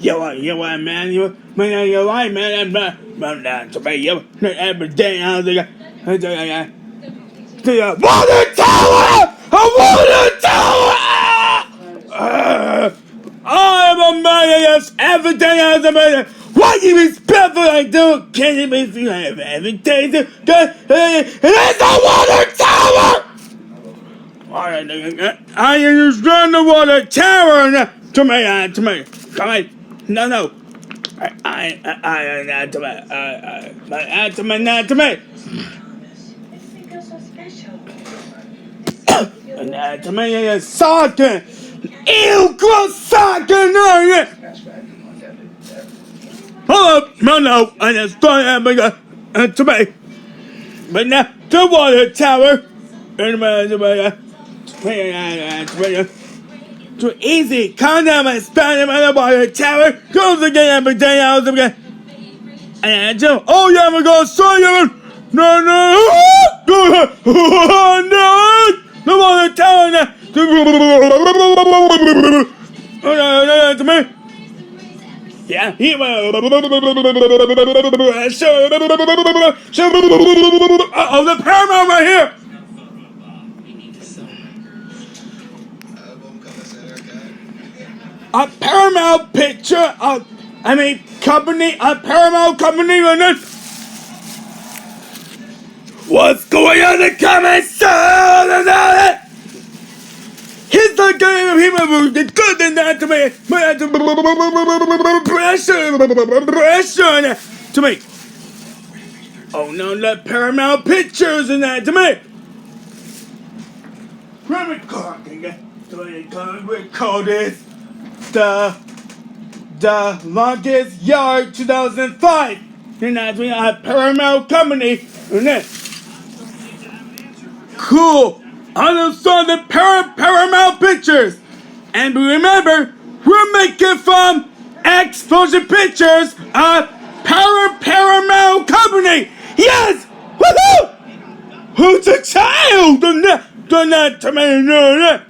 you what, man? You're right, man. I'm down to me. Every day I was like, to the water tower! A water tower! I am a man, yes, every day I was a man. What you expect I do? Can you be feel every day? It is a water tower! I understand the water tower to me. Come on. No. Not to me. Not to me, soccer. Ew, gross soccer, no. Hold up, no, I just don't have to me. But now, the water tower. Too easy. Calm down, my Spider-Man water tower. Goes again every day. And I do. Oh, yeah, we're going to show you. No. No. The water tower. No, to me. Yeah, he will. The Paramount right here. A Paramount picture. Company. A Paramount company on it. What's going on in the comments? He's not getting people good than that to me. Pressure to me. Oh no, the Paramount Pictures and that to me. We call this the Longest Yard 2005. And that's we have Paramount Company and that. Cool. Understand the Paramount Pictures. And remember, we're making from Explosion Pictures, a Paramount Company. Yes! Woohoo! Who's a child? Do not to me, no.